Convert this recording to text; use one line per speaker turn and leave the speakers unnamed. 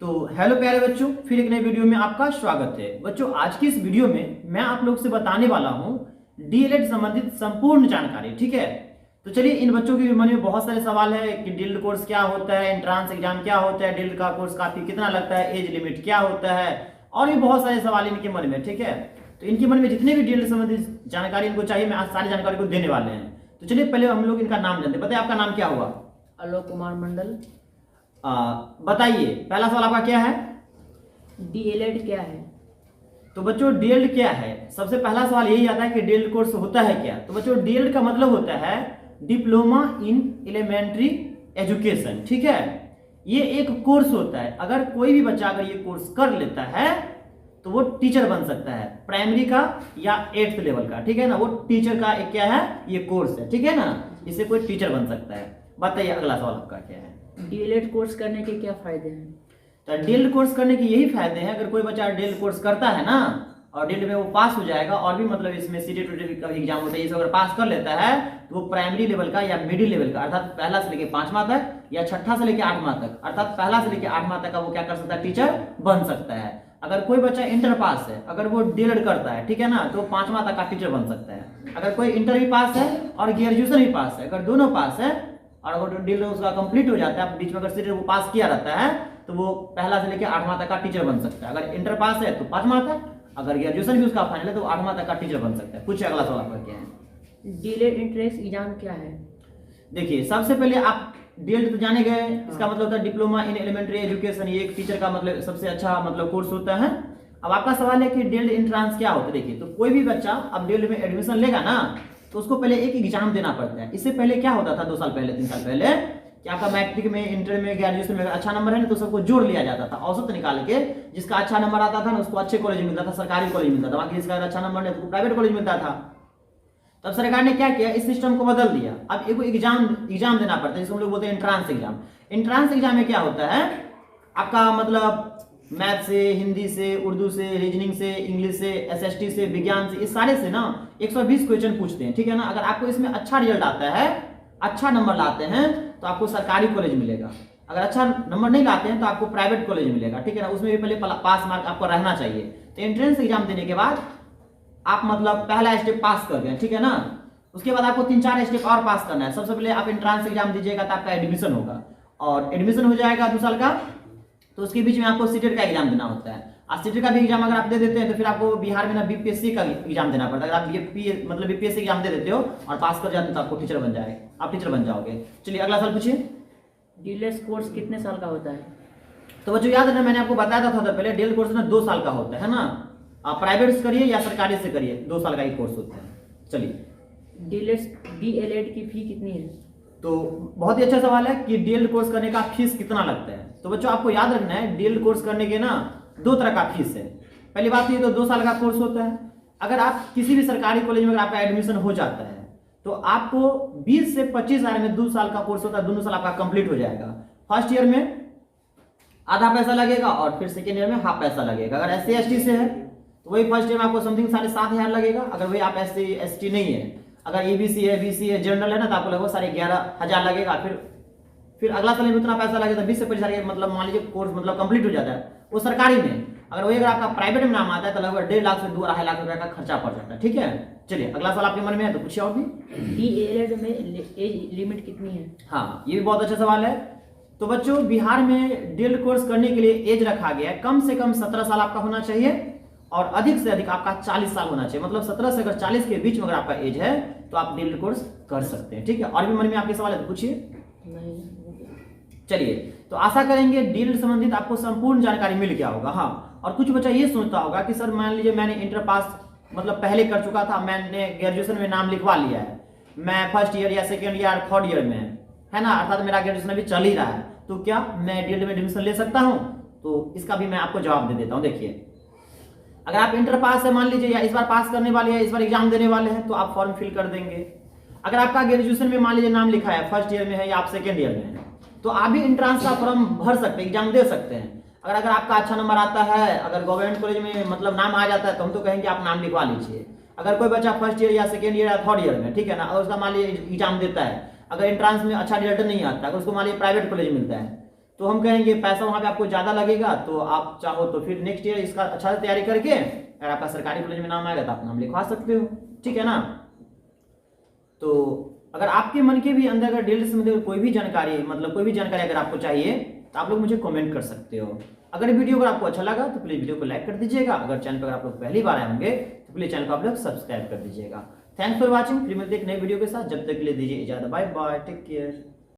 तो हेलो प्यारे बच्चों, फिर एक नई वीडियो में आपका स्वागत है। बच्चों, आज की इस वीडियो में मैं आप लोग से बताने वाला हूं डीएलएड संबंधित संपूर्ण जानकारी। ठीक है, तो चलिए, इन बच्चों के मन में बहुत सारे सवाल है कि डीएलएड कोर्स क्या होता है, एंट्रांस एग्जाम क्या होता है, डीएलएड का कोर्स काफी कितना लगता है, एज लिमिट क्या होता है, और भी बहुत सारे सवाल इनके मन में। ठीक है, तो इनके मन में जितने भी डीएलएड संबंधित जानकारी इनको चाहिए, मैं आज सारी जानकारी को देने वाले हैं। तो चलिए, पहले हम लोग इनका नाम जानते हैं। बताइए, आपका नाम क्या हुआ?
आलोक कुमार मंडल।
बताइए, पहला सवाल आपका क्या है?
डीएलएड क्या है?
तो बच्चों, डीएलएड क्या है? सबसे पहला सवाल यही आता है कि डीएलएड कोर्स होता है क्या। तो बच्चों, डीएलएड का मतलब होता है डिप्लोमा इन एलिमेंट्री एजुकेशन। ठीक है, ये एक कोर्स होता है। अगर कोई भी बच्चा अगर ये कोर्स कर लेता है तो वो टीचर बन सकता है, प्राइमरी का या 8th लेवल का। ठीक है ना, वो टीचर का एक क्या है, ये कोर्स है। ठीक है ना, इससे कोई टीचर बन सकता है। बताइए, अगला सवाल आपका क्या है?
डीएलएड कोर्स करने के क्या फायदे हैं?
तो डीएलएड कोर्स करने के यही फायदे हैं। अगर कोई बच्चा डीएलएड कोर्स करता है ना और डीएलएड में वो पास हो जाएगा, और भी मतलब इसमें सीटेट का भी एग्जाम होता है, ये सब अगर पास कर लेता है तो वो प्राइमरी लेवल का या मिडिल लेवल का, अर्थात पहला से लेकर 5वां तक या छठा से लेकर 8वां तक, अर्थात पहला से लेकर 8वां तक का वो क्या कर सकता है, टीचर बन सकता है। अगर कोई बच्चा इंटर पास है, अगर वो डीएलएड करता है, ठीक है ना, तो 5वां तक का टीचर बन सकता है। अगर कोई इंटर भी पास है और ग्रेजुएशन भी पास है, अगर दोनों पास है और अगर डीएलएड उसका कंप्लीट हो जाता है, बीच में अगर सीटेट वो पास किया रहता है, तो वो पहला से लेकर 8वां तक का टीचर बन सकता है। अगर इंटर पास है तो 5वां तक, अगर ग्रेजुएशन भी उसका फाइनल है तो 8वां तक का टीचर बन सकता है। पूछिए, अगला सवाल आपका क्या है?
डीएलएड एंट्रेंस एग्जाम क्या है?
देखिए, सबसे पहले आप डीएलएड तो जाने गए, इसका मतलब होता है डिप्लोमा इन एलिमेंट्री एजुकेशन। ये एक टीचर का मतलब सबसे अच्छा मतलब कोर्स होता है। अब आपका सवाल है कि डीएलएड एंट्रांस क्या होता है। देखिए, तो कोई भी बच्चा अब डीएलएड में एडमिशन लेगा ना, तो उसको पहले एक एग्जाम देना पड़ता है। इससे पहले क्या होता था, 2 साल पहले 3 साल पहले, कि आपका मैट्रिक में, इंटर में, ग्रेजुएशन में अच्छा नंबर है ना, तो सबको जोड़ लिया जाता था, औसत निकाल के। जिसका अच्छा नंबर आता था ना उसको अच्छे कॉलेज मिलता था, सरकारी कॉलेज मिलता था, बाकी जिसका अच्छा नंबर नहीं तो प्राइवेट कॉलेज मिलता था। तब सरकार ने क्या किया, इस सिस्टम को बदल दिया। अब एक एग्जाम देना पड़ता है, जिसको हम लोग बोलते हैं एंट्रांस एग्जाम। एंट्रांस एग्जाम में क्या होता है, आपका मतलब मैथ से, हिंदी से, उर्दू से, रीजनिंग से, इंग्लिश से, एसएसटी से, विज्ञान से, इस सारे से ना 120 क्वेश्चन पूछते हैं। ठीक है ना, अगर आपको इसमें अच्छा रिजल्ट आता है, अच्छा नंबर लाते हैं, तो आपको सरकारी कॉलेज मिलेगा। अगर अच्छा नंबर नहीं लाते हैं तो आपको प्राइवेट कॉलेज मिलेगा। ठीक है ना, उसमें भी पहले पास मार्क आपको रहना चाहिए। तो एंट्रेंस एग्जाम देने के बाद आप मतलब पहला स्टेप पास कर गए, ठीक है ना, उसके बाद आपको 3-4 स्टेप और पास करना है। सबसे पहले आप एंट्रांस एग्जाम दीजिएगा तो आपका एडमिशन होगा, और एडमिशन हो जाएगा 2 साल का, तो उसके बीच में आपको सीटेट का एग्जाम देना होता है। और सीटेट का भी एग्जाम अगर आप दे देते हैं तो फिर आपको बिहार में ना बीपीएससी का एग्जाम देना पड़ता है। अगर आप बीपीएससी एग्जाम दे देते हो और पास कर जाते हो तो आपको टीचर बन जाएगा, आप टीचर बन जाओगे। चलिए, अगला सवाल पूछिए।
डीएलएड कोर्स कितने साल का होता है?
तो बच्चों, याद रखना, मैंने आपको बताया था पहले, डीएलएड कोर्स ना 2 साल का होता है ना। आप प्राइवेट से करिए या सरकारी से करिए, 2 साल का ही कोर्स होता है। चलिए,
डीएलएड की फी कितनी है?
तो बहुत ही अच्छा सवाल है कि डीएलएड कोर्स करने का फीस कितना लगता है। तो बच्चों, आपको याद रखना है, डीएलएड कोर्स करने के ना 2 तरह का फीस है। पहली बात, ये तो 2 साल का कोर्स होता है। अगर आप किसी भी सरकारी कॉलेज में अगर आपका एडमिशन हो जाता है तो आपको 20 से 25 हजार में 2 साल का कोर्स होता है, दोनों साल आपका कंप्लीट हो जाएगा। फर्स्ट ईयर में आधा पैसा लगेगा और फिर सेकेंड ईयर में हाफ पैसा लगेगा। अगर SC ST से है तो वही फर्स्ट ईयर में आपको समथिंग 7,500 लगेगा। अगर वही आप SC ST नहीं है, अगर EBC है, BC है, जनरल है ना, तो आपको लगभग 11,500 लगेगा। फिर अगला साल में उतना पैसा लगेगा, 20 से 25 हजार मतलब मान लीजिए कोर्स मतलब कंप्लीट हो जाता है वो सरकारी में। अगर वही अगर आपका प्राइवेट में नाम आता है तो लगभग 1.5 लाख से 2-2.5 लाख रुपए का खर्चा पड़ जाता है। ठीक है, चलिए, अगला सवाल आपके मन में है तो पूछिए और भी।
डीएलएड में एज लिमिट कितनी है?
हाँ, ये भी बहुत अच्छा सवाल है। तो बच्चों, बिहार में डीएलएड कोर्स करने के लिए एज रखा गया है, कम से कम 17 साल आपका होना चाहिए और अधिक से अधिक आपका 40 साल होना चाहिए। मतलब 17 से अगर 40 के बीच में अगर आपका एज है तो आप डीएलएड कोर्स कर सकते हैं। ठीक है, और भी मन में आपके सवाल है तो पूछिए।
नहीं।
चलिए, तो आशा करेंगे डीएलएड संबंधित आपको संपूर्ण जानकारी मिल गया होगा। हाँ, और कुछ बच्चा ये सोचता होगा कि सर मान लीजिए मैंने इंटर पास मतलब पहले कर चुका था, मैंने ग्रेजुएशन में नाम लिखवा लिया है, मैं फर्स्ट ईयर या सेकेंड ईयर 3rd ईयर में है ना, अर्थात मेरा ग्रेजुएशन अभी चल ही रहा है, तो क्या मैं डीएलएड में एडमिशन ले सकता हूं? तो इसका भी मैं आपको जवाब दे देता हूं। देखिए, अगर आप इंटर पास है मान लीजिए, या इस बार पास करने वाले हैं, इस बार एग्जाम देने वाले हैं, तो आप फॉर्म फिल कर देंगे। अगर आपका ग्रेजुएशन में मान लीजिए नाम लिखा है, फर्स्ट ईयर में है या आप सेकेंड ईयर में है, तो आप भी एंट्रांस का फॉर्म भर सकते हैं, एग्जाम दे सकते हैं। अगर आपका अच्छा नंबर आता है, अगर गवर्नमेंट कॉलेज में मतलब नाम आ जाता है, तो हम तो कहेंगे आप नाम लिखवा लीजिए। अगर कोई बच्चा फर्स्ट ईयर या सेकेंड ईयर या 3rd ईयर में, ठीक है ना, अगर उसका मान लीजिए एग्जाम देता है, अगर एंट्रांस में अच्छा रिजल्ट नहीं आता, अगर उसको मान लीजिए प्राइवेट कॉलेज मिलता है, तो हम कहेंगे पैसा वहाँ पे आपको ज़्यादा लगेगा, तो आप चाहो तो फिर नेक्स्ट ईयर इसका अच्छा से तैयारी करके अगर आपका सरकारी कॉलेज में नाम आएगा तो आप नाम लिखवा सकते हो, ठीक है ना। तो अगर आपके मन के भी अंदर अगर डीएलएड से मतलब कोई भी जानकारी अगर आपको चाहिए तो आप लोग मुझे कमेंट कर सकते हो। अगर वीडियो अगर आपको अच्छा लगा तो प्लीज़ वीडियो को लाइक कर दीजिएगा। अगर चैनल पर आप लोग पहली बार आए होंगे तो प्लीज़ चैनल को आप लोग सब्सक्राइब कर दीजिएगा। Thanks for watching. फिर मिलते हैं एक नए वीडियो के साथ, जब तक के लिए दीजिए इजाजत। Bye bye, take care.